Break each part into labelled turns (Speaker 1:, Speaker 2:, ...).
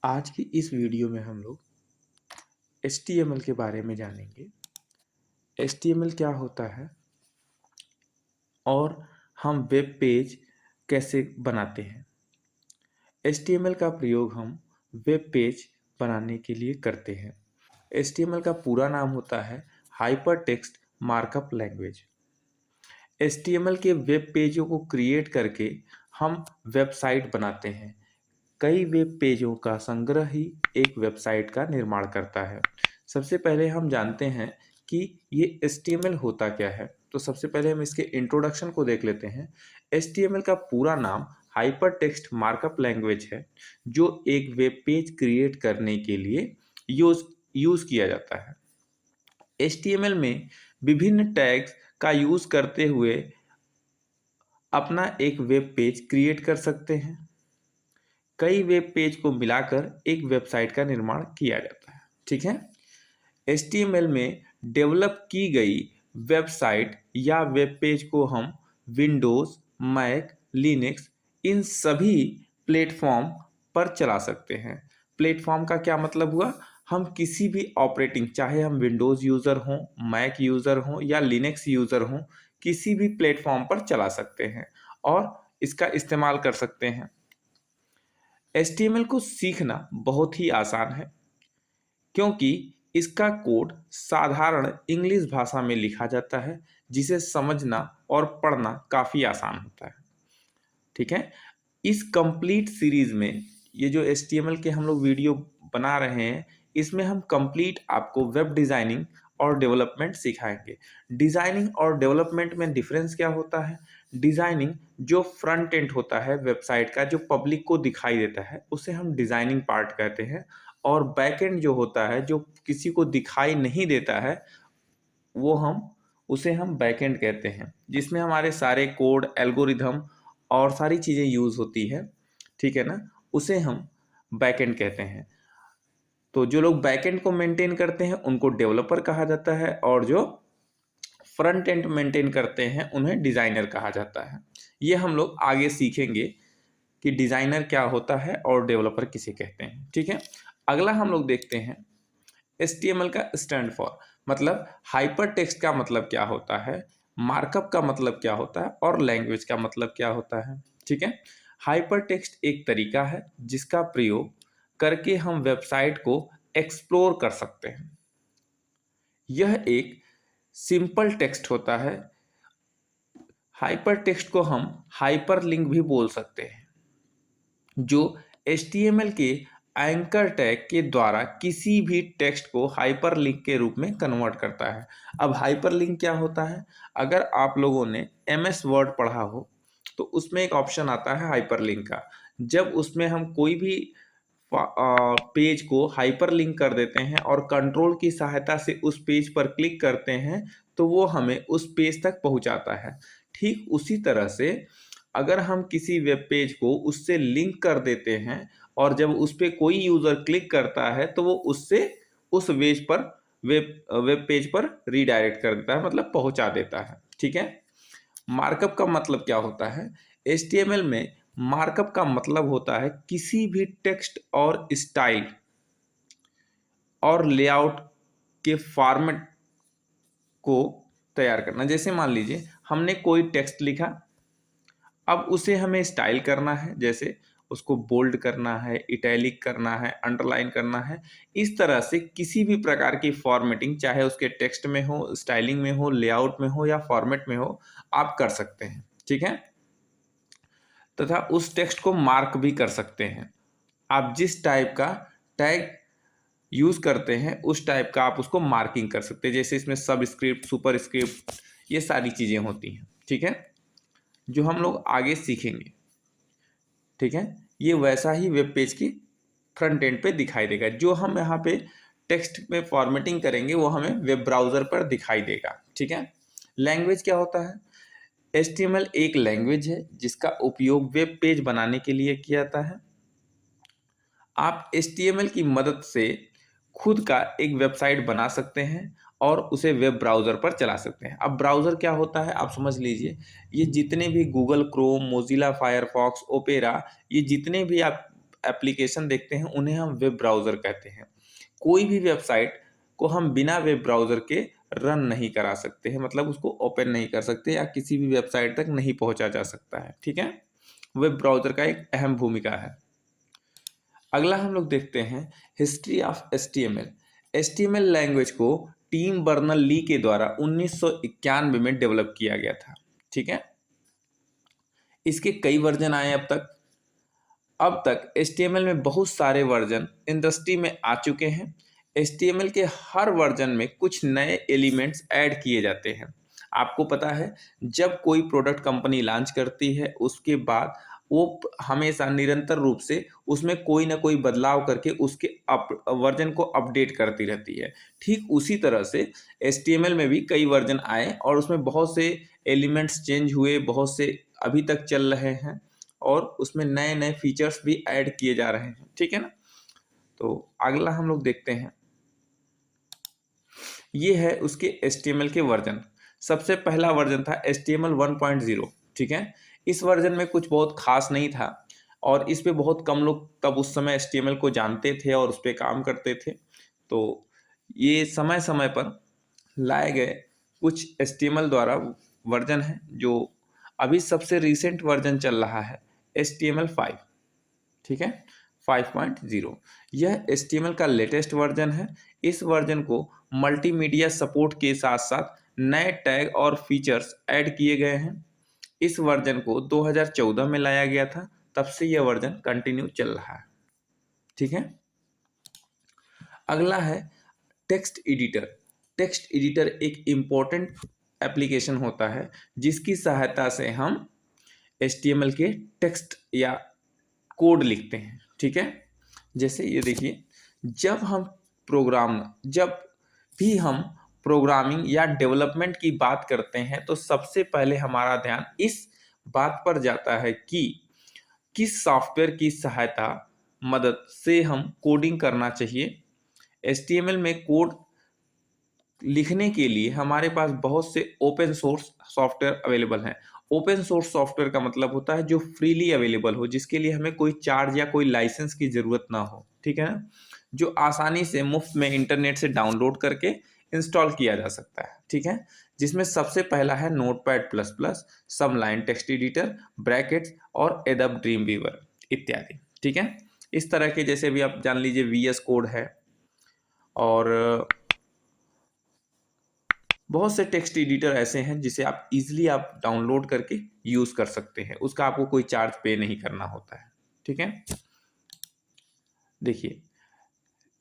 Speaker 1: आज की इस वीडियो में हम लोग HTML के बारे में जानेंगे। HTML क्या होता है और हम वेब पेज कैसे बनाते हैं। HTML का प्रयोग हम वेब पेज बनाने के लिए करते हैं। HTML का पूरा नाम होता है hyper text markup language. HTML के वेब पेजों को क्रिएट करके हम वेबसाइट बनाते हैं। कई वेब पेजों का संग्रह ही एक वेबसाइट का निर्माण करता है। सबसे पहले हम जानते हैं कि ये HTML होता क्या है। तो सबसे पहले हम इसके इंट्रोडक्शन को देख लेते हैं। HTML का पूरा नाम हाइपर टेक्स्ट मार्कअप लैंग्वेज है, जो एक वेब पेज क्रिएट करने के लिए यूज किया जाता है। HTML में विभिन्न टैग्स का यूज करते हुए अपना एक वेब पेज क्रिएट कर सकते हैं। कई वेब पेज को मिलाकर एक वेबसाइट का निर्माण किया जाता है। ठीक है। HTML में डेवलप की गई वेबसाइट या वेब पेज को हम विंडोज़, मैक, लिनक्स इन सभी प्लेटफॉर्म पर चला सकते हैं। प्लेटफॉर्म का क्या मतलब हुआ? हम किसी भी ऑपरेटिंग, चाहे हम विंडोज़ यूज़र हों, मैक यूज़र हों या लिनक्स यूज़र हों, किसी भी प्लेटफॉर्म पर चला सकते हैं और इसका इस्तेमाल कर सकते हैं। HTML को सीखना बहुत ही आसान है, क्योंकि इसका कोड साधारण इंग्लिश भाषा में लिखा जाता है, जिसे समझना और पढ़ना काफ़ी आसान होता है। ठीक है। इस कंप्लीट सीरीज में ये जो HTML के हम लोग वीडियो बना रहे हैं, इसमें हम कंप्लीट आपको वेब डिज़ाइनिंग और डेवलपमेंट सिखाएंगे। डिज़ाइनिंग और डेवलपमेंट में डिफरेंस क्या होता है? डिज़ाइनिंग जो फ्रंट एंड होता है वेबसाइट का, जो पब्लिक को दिखाई देता है, उसे हम डिज़ाइनिंग पार्ट कहते हैं। और बैक एंड जो होता है, जो किसी को दिखाई नहीं देता है, वो हम उसे हम बैक एंड कहते हैं, जिसमें हमारे सारे कोड, एल्गोरिथम और सारी चीज़ें यूज़ होती है। ठीक है ना? उसे हम बैक एंड कहते हैं। तो जो लोग बैक एंड को मेंटेन करते हैं उनको डेवलपर कहा जाता है, और जो फ्रंट एंड मेंटेन करते हैं उन्हें डिज़ाइनर कहा जाता है। ये हम लोग आगे सीखेंगे कि डिज़ाइनर क्या होता है और डेवलपर किसे कहते हैं। ठीक है। अगला हम लोग देखते हैं HTML का स्टैंड फॉर, मतलब हाइपर टेक्स्ट का मतलब क्या होता है, मार्कअप का मतलब क्या होता है और लैंग्वेज का मतलब क्या होता है। ठीक है। हाइपर टेक्स्ट एक तरीका है जिसका प्रयोग करके हम वेबसाइट को एक्सप्लोर कर सकते हैं। यह एक सिंपल टेक्स्ट होता है। हाइपर टेक्स्ट को हम हाइपर लिंक भी बोल सकते हैं, जो HTML के एंकर टैग के द्वारा किसी भी टेक्स्ट को हाइपरलिंक के रूप में कन्वर्ट करता है। अब हाइपरलिंक क्या होता है? अगर आप लोगों ने MS वर्ड पढ़ा हो तो उसमें एक ऑप्शन आता है हाइपरलिंक का। जब उसमें हम कोई भी पेज को हाइपरलिंक कर देते हैं और कंट्रोल की सहायता से उस पेज पर क्लिक करते हैं, तो वो हमें उस पेज तक पहुंचाता है। ठीक उसी तरह से अगर हम किसी वेब पेज को उससे लिंक कर देते हैं और जब उस पर कोई यूज़र क्लिक करता है, तो वो उससे उस वेज पर वेब पेज पर रीडायरेक्ट कर देता है, मतलब पहुंचा देता है। ठीक है। मार्कअप का मतलब क्या होता है? HTML में मार्कअप का मतलब होता है किसी भी टेक्स्ट और स्टाइल और लेआउट के फॉर्मेट को तैयार करना। जैसे मान लीजिए हमने कोई टेक्स्ट लिखा, अब उसे हमें स्टाइल करना है, जैसे उसको बोल्ड करना है, इटैलिक करना है, अंडरलाइन करना है। इस तरह से किसी भी प्रकार की फॉर्मेटिंग, चाहे उसके टेक्स्ट में हो, स्टाइलिंग में हो, लेआउट में हो या फॉर्मेट में हो, आप कर सकते हैं। ठीक है। तथा उस टेक्स्ट को मार्क भी कर सकते हैं। आप जिस टाइप का टैग यूज करते हैं उस टाइप का आप उसको मार्किंग कर सकते हैं। जैसे इसमें सब स्क्रिप्ट, सुपर स्क्रिप्ट, ये सारी चीजें होती हैं। ठीक है। जो हम लोग आगे सीखेंगे। ठीक है। ये वैसा ही वेब पेज की फ्रंट एंड पे दिखाई देगा। जो हम यहाँ पे टेक्स्ट में फॉर्मेटिंग करेंगे वो हमें वेब ब्राउजर पर दिखाई देगा। ठीक है। लैंग्वेज क्या होता है? HTML एक लैंग्वेज है जिसका उपयोग वेब पेज बनाने के लिए किया जाता है। आप HTML की मदद से खुद का एक वेबसाइट बना सकते हैं और उसे वेब ब्राउज़र पर चला सकते हैं। अब ब्राउज़र क्या होता है आप समझ लीजिए। ये जितने भी Google Chrome, Mozilla Firefox, opera, ये जितने भी आप एप्लीकेशन देखते हैं उन्हें हम वेब ब्राउज़र कहते हैं। कोई भी वेबसाइट को हम बिना वेब ब्राउज़र के रन नहीं करा सकते हैं, मतलब उसको ओपन नहीं कर सकते या किसी भी वेबसाइट तक नहीं पहुंचा जा सकता है। ठीक है, वेब ब्राउज़र का एक अहम भूमिका है। अगला हम लोग देखते हैं history of HTML। HTML language को टिम बर्नर ली के द्वारा 1991 में डेवलप किया गया था। ठीक है, इसके कई वर्जन आए अब तक HTML में बहुत सारे वर्जन इंडस्ट्री में आ चुके हैं। HTML के हर वर्जन में कुछ नए एलिमेंट्स ऐड किए जाते हैं। आपको पता है, जब कोई प्रोडक्ट कंपनी लॉन्च करती है उसके बाद वो हमेशा निरंतर रूप से उसमें कोई ना कोई बदलाव करके उसके वर्जन को अपडेट करती रहती है। ठीक उसी तरह से HTML में भी कई वर्जन आए और उसमें बहुत से एलिमेंट्स चेंज हुए, बहुत से अभी तक चल रहे हैं और उसमें नए नए फीचर्स भी ऐड किए जा रहे हैं। ठीक है ना, तो अगला हम लोग देखते हैं, ये है उसके HTML के वर्जन। सबसे पहला वर्जन था HTML 1.0। ठीक है, इस वर्जन में कुछ बहुत खास नहीं था और इस पे बहुत कम लोग तब उस समय HTML को जानते थे और उस पर काम करते थे। तो ये समय समय पर लाए गए कुछ HTML द्वारा वर्जन है। जो अभी सबसे रिसेंट वर्जन चल रहा है HTML 5। ठीक है, 5.0 यह HTML का लेटेस्ट वर्जन है। इस वर्जन को मल्टीमीडिया सपोर्ट के साथ साथ नए टैग और फीचर्स ऐड किए गए हैं। इस वर्जन को 2014 में लाया गया था, तब से यह वर्जन कंटिन्यू चल रहा है। ठीक है, अगला है टेक्स्ट एडिटर। टेक्स्ट एडिटर एक इम्पोर्टेंट एप्लीकेशन होता है जिसकी सहायता से हम HTML के टेक्स्ट या कोड लिखते हैं। ठीक है, जैसे ये देखिए, जब भी हम प्रोग्रामिंग या डेवलपमेंट की बात करते हैं तो सबसे पहले हमारा ध्यान इस बात पर जाता है कि किस सॉफ्टवेयर की सहायता मदद से हम कोडिंग करना चाहिए। HTML में कोड लिखने के लिए हमारे पास बहुत से ओपन सोर्स सॉफ्टवेयर अवेलेबल हैं। ओपन सोर्स सॉफ्टवेयर का मतलब होता है जो फ्रीली अवेलेबल हो, जिसके लिए हमें कोई चार्ज या कोई लाइसेंस की ज़रूरत ना हो। ठीक है ना, जो आसानी से मुफ्त में इंटरनेट से डाउनलोड करके इंस्टॉल किया जा सकता है। ठीक है, जिसमें सबसे पहला है notepad plus plus, sublime text editor, brackets और एडोब ड्रीमवीवर इत्यादि। ठीक है, इस तरह के जैसे भी आप जान लीजिए VS कोड है और बहुत से टेक्स्ट एडिटर ऐसे हैं जिसे आप इजीली डाउनलोड करके यूज़ कर सकते हैं, उसका आपको कोई चार्ज पे नहीं करना होता है। ठीक है, देखिए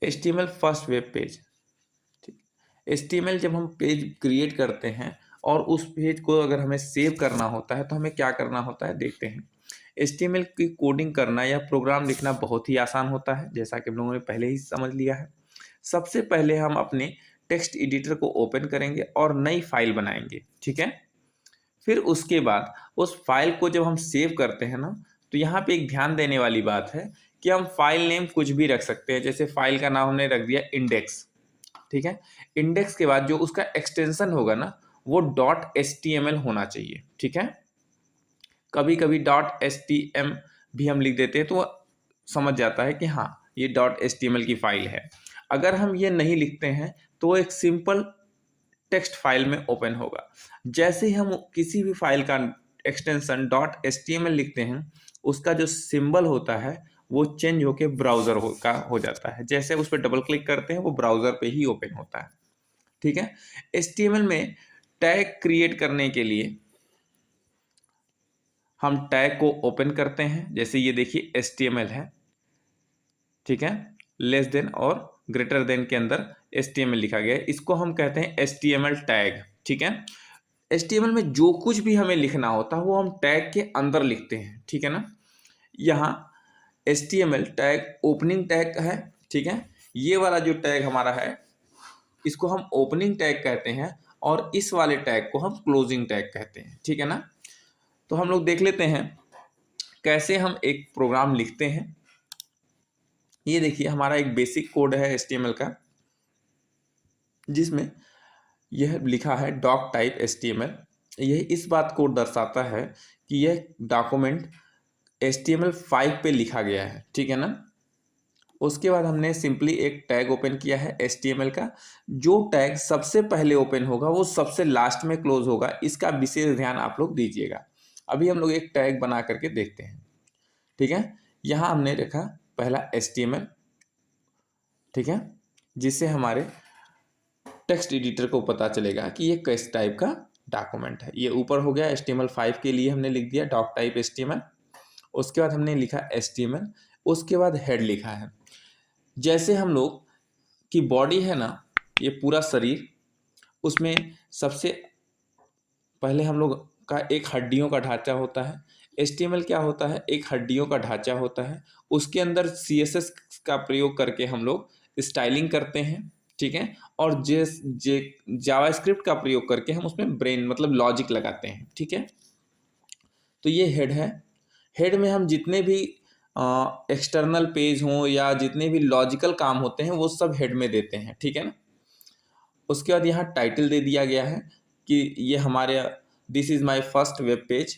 Speaker 1: HTML फर्स्ट वेब पेज। ठीक, HTML जब हम पेज क्रिएट करते हैं और उस पेज को अगर हमें सेव करना होता है तो हमें क्या करना होता है, देखते हैं। HTML की कोडिंग करना या प्रोग्राम लिखना बहुत ही आसान होता है, जैसा कि हम लोगों ने पहले ही समझ लिया है। सबसे पहले हम अपने टेक्स्ट एडिटर को ओपन करेंगे और नई फाइल बनाएंगे। ठीक है, फिर उसके बाद उस फाइल को जब हम सेव करते हैं ना, तो यहाँ पे एक ध्यान देने वाली बात है कि हम फाइल नेम कुछ भी रख सकते हैं। जैसे फाइल का नाम हमने रख दिया इंडेक्स। ठीक है, इंडेक्स के बाद जो उसका एक्सटेंशन होगा ना, वो .html होना चाहिए। ठीक है, कभी कभी .htm भी हम लिख देते हैं तो वो समझ जाता है कि हाँ ये .html की फाइल है। अगर हम ये नहीं लिखते हैं तो वो एक सिंपल टेक्स्ट फाइल में ओपन होगा। जैसे ही हम किसी भी फाइल का एक्सटेंशन .html लिखते हैं, उसका जो सिंबल होता है वो चेंज होके ब्राउज़र का हो जाता है। जैसे उस पर डबल क्लिक करते हैं वो ब्राउज़र पे ही ओपन होता है। ठीक है, HTML में टैग क्रिएट करने के लिए हम टैग को ओपन करते हैं। जैसे ये देखिए HTML है। ठीक है, लेस देन और ग्रेटर देन के अंदर HTML लिखा गया है, इसको हम कहते हैं HTML टैग। ठीक है, HTML में जो कुछ भी हमें लिखना होता है वो हम टैग के अंदर लिखते हैं। ठीक है ना, यहाँ HTML टैग ओपनिंग टैग है। ठीक है, ये वाला जो टैग हमारा है इसको हम ओपनिंग टैग कहते हैं और इस वाले टैग को हम क्लोजिंग टैग कहते हैं। ठीक है ना, तो हम लोग देख लेते हैं कैसे हम एक प्रोग्राम लिखते हैं। ये देखिए हमारा एक बेसिक कोड है HTML का, जिसमें यह लिखा है डॉक टाइप HTML। यह इस बात को दर्शाता है कि यह डॉक्यूमेंट HTML5 पे लिखा गया है, ठीक है ना। उसके बाद हमने सिंपली एक टैग ओपन किया है HTML का। जो टैग सबसे पहले ओपन होगा वो सबसे लास्ट में क्लोज होगा, इसका विशेष ध्यान आप लोग दीजिएगा। अभी हम लोग एक टैग बना करके देखते हैं, ठीक है। यहाँ हमने रखा पहला HTML, ठीक है, जिससे हमारे टेक्स्ट एडिटर को पता चलेगा कि ये किस टाइप का डॉक्यूमेंट है। ये ऊपर हो गया HTML5 के लिए हमने लिख दिया डॉक टाइप HTML। उसके बाद हमने लिखा HTML, उसके बाद हेड लिखा है। जैसे हम लोग की बॉडी है ना, ये पूरा शरीर, उसमें सबसे पहले हम लोग का एक हड्डियों का ढांचा होता है। HTML क्या होता है, एक हड्डियों का ढांचा होता है। उसके अंदर CSS का प्रयोग करके हम लोग स्टाइलिंग करते हैं, ठीक है। और जे जावास्क्रिप्ट का प्रयोग करके हम उसमें ब्रेन मतलब लॉजिक लगाते हैं, ठीक है। तो ये हेड है। हेड में हम जितने भी एक्सटर्नल पेज हों या जितने भी लॉजिकल काम होते हैं वो सब हेड में देते हैं, ठीक है ना। उसके बाद यहाँ टाइटल दे दिया गया है कि ये हमारे this is my first web page,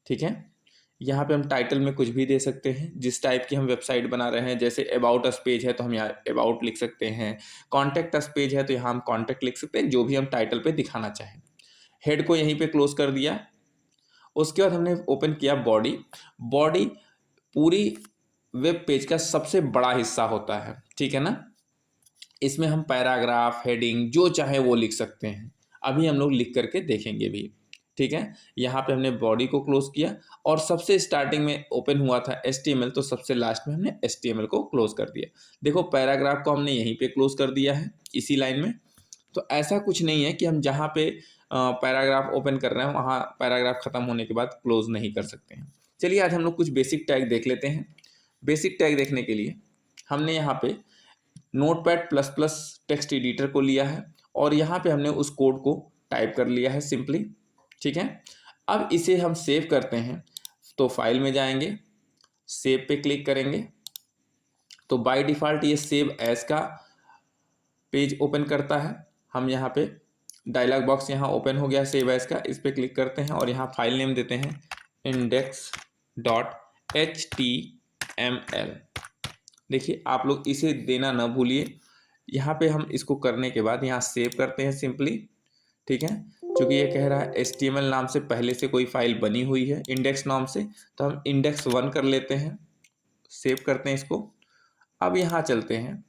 Speaker 1: ठीक है। यहाँ पे हम टाइटल में कुछ भी दे सकते हैं, जिस टाइप की हम वेबसाइट बना रहे हैं। जैसे अबाउट अस पेज है तो हम यहाँ अबाउट लिख सकते हैं, कॉन्टैक्ट अस पेज है तो यहाँ हम कॉन्टैक्ट लिख सकते हैं, जो भी हम टाइटल पे दिखाना चाहें। हेड को यहीं पे क्लोज कर दिया। उसके बाद हमने ओपन किया बॉडी। बॉडी पूरी वेब पेज का सबसे बड़ा हिस्सा होता है, ठीक है ना। इसमें हम पैराग्राफ, हेडिंग जो चाहे वो लिख सकते हैं। अभी हम लोग लिख करके देखेंगे भी, ठीक है। यहाँ पे हमने बॉडी को क्लोज किया और सबसे स्टार्टिंग में ओपन हुआ था HTML, तो सबसे लास्ट में हमने HTML को क्लोज कर दिया। देखो पैराग्राफ को हमने यहीं पे क्लोज कर दिया है, इसी लाइन में। तो ऐसा कुछ नहीं है कि हम जहाँ पे पैराग्राफ ओपन कर रहे हैं वहाँ पैराग्राफ खत्म होने के बाद क्लोज नहीं कर सकते हैं। चलिए आज हम लोग कुछ बेसिक टैग देख लेते हैं। बेसिक टैग देखने के लिए हमने यहाँ पे notepad plus plus text editor को लिया है और यहाँ पे हमने उस कोड को टाइप कर लिया है सिंपली, ठीक है। अब इसे हम सेव करते हैं, तो फाइल में जाएंगे, सेव पे क्लिक करेंगे, तो बाय डिफ़ॉल्ट ये सेव एज का पेज ओपन करता है। हम यहाँ पे डायलॉग बॉक्स यहाँ ओपन हो गया सेव एज का, इस पर क्लिक करते हैं और यहाँ फाइल नेम देते हैं index.html। देखिए आप लोग इसे देना ना भूलिए। यहाँ पे हम इसको करने के बाद यहाँ सेव करते हैं सिंपली, ठीक है। क्योंकि ये कह रहा है HTML नाम से पहले से कोई फाइल बनी हुई है इंडेक्स नाम से, तो हम index1 कर लेते हैं, सेव करते हैं इसको। अब यहाँ चलते हैं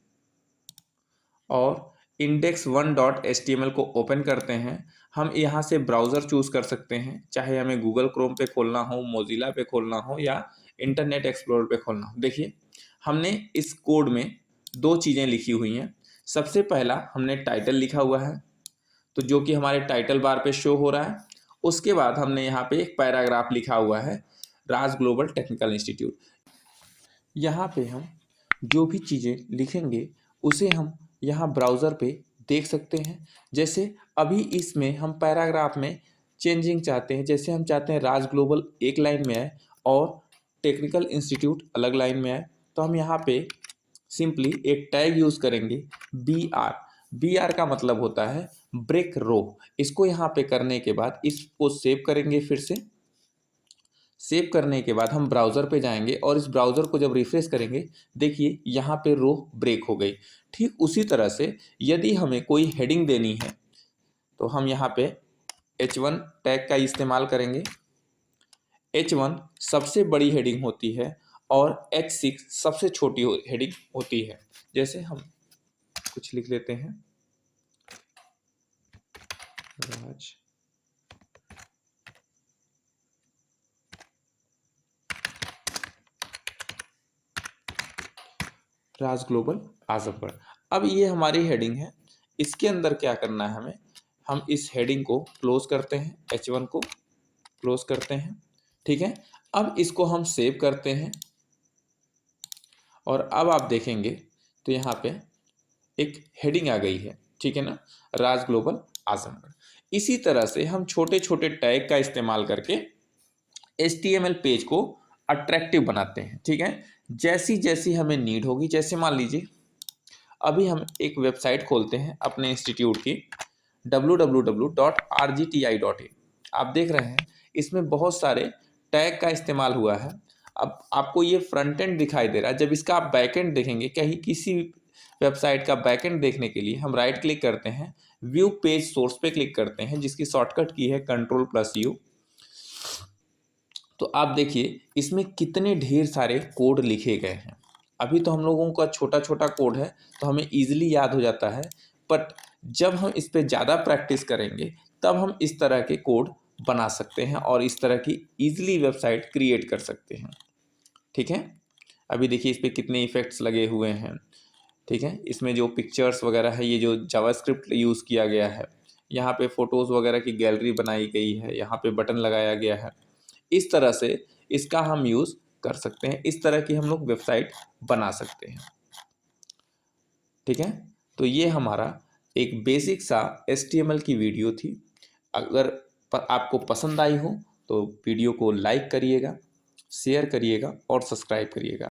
Speaker 1: और index1.html को ओपन करते हैं। हम यहाँ से ब्राउज़र चूज़ कर सकते हैं, चाहे हमें गूगल क्रोम पे खोलना हो, मोजिला पे खोलना हो या इंटरनेट एक्सप्लोरर पे खोलना हो। देखिए हमने इस कोड में दो चीज़ें लिखी हुई हैं। सबसे पहला हमने टाइटल लिखा हुआ है, तो जो कि हमारे टाइटल बार पे शो हो रहा है। उसके बाद हमने यहाँ पे एक पैराग्राफ लिखा हुआ है, राज ग्लोबल टेक्निकल इंस्टीट्यूट। यहाँ पे हम जो भी चीज़ें लिखेंगे उसे हम यहाँ ब्राउज़र पे देख सकते हैं। जैसे अभी इसमें हम पैराग्राफ में चेंजिंग चाहते हैं, जैसे हम चाहते हैं राज ग्लोबल एक लाइन में आए और टेक्निकल इंस्टीट्यूट अलग लाइन में आए, तो हम यहाँ पे सिंपली एक टैग यूज़ करेंगे BR। BR का मतलब होता है ब्रेक रो। इसको यहाँ पे करने के बाद इसको सेव करेंगे। फिर से सेव करने के बाद हम ब्राउज़र पे जाएंगे और इस ब्राउज़र को जब रिफ्रेश करेंगे, देखिए यहाँ पे रो ब्रेक हो गई। ठीक उसी तरह से यदि हमें कोई हेडिंग देनी है तो हम यहाँ पे H1 टैग का इस्तेमाल करेंगे। H1 सबसे बड़ी हेडिंग होती है और H6 सबसे छोटी हेडिंग होती है। जैसे हम कुछ लिख लेते हैं, राज ग्लोबल आजमगढ़। अब ये हमारी हेडिंग है। इसके अंदर क्या करना है हमें, हम इस हेडिंग को क्लोज करते हैं, H1 को क्लोज करते हैं, ठीक है। अब इसको हम सेव करते हैं और अब आप देखेंगे तो यहाँ पे एक हेडिंग आ गई है, ठीक है ना, राज ग्लोबल आजमगढ़। इसी तरह से हम छोटे छोटे टैग का इस्तेमाल करके HTML पेज को अट्रैक्टिव बनाते हैं, ठीक है। जैसी जैसी हमें नीड होगी, जैसे मान लीजिए अभी हम एक वेबसाइट खोलते हैं अपने इंस्टीट्यूट की www.rgti.in। आप देख रहे हैं इसमें बहुत सारे टैग का इस्तेमाल हुआ है। अब आपको ये फ्रंट एंड दिखाई दे रहा है। जब इसका आप बैक एंड देखेंगे, कहीं किसी वेबसाइट का बैक एंड देखने के लिए हम राइट क्लिक करते हैं, व्यू पेज सोर्स पे क्लिक करते हैं, जिसकी शॉर्टकट की है Ctrl+U। तो आप देखिए इसमें कितने ढेर सारे कोड लिखे गए हैं। अभी तो हम लोगों का छोटा छोटा कोड है तो हमें ईजिली याद हो जाता है, बट जब हम इस पर ज़्यादा प्रैक्टिस करेंगे तब हम इस तरह के कोड बना सकते हैं और इस तरह की ईजिली वेबसाइट क्रिएट कर सकते हैं। ठीक है, अभी देखिए इस पर कितने इफ़ेक्ट्स लगे हुए हैं। ठीक है, इसमें जो पिक्चर्स वगैरह है, ये जो जावास्क्रिप्ट यूज़ किया गया है, यहाँ पे फ़ोटोज़ वगैरह की गैलरी बनाई गई है, यहाँ पे बटन लगाया गया है। इस तरह से इसका हम यूज़ कर सकते हैं, इस तरह की हम लोग वेबसाइट बना सकते हैं। ठीक है, तो ये हमारा एक बेसिक सा HTML की वीडियो थी। अगर आपको पसंद आई हो तो वीडियो को लाइक करिएगा, शेयर करिएगा और सब्सक्राइब करिएगा।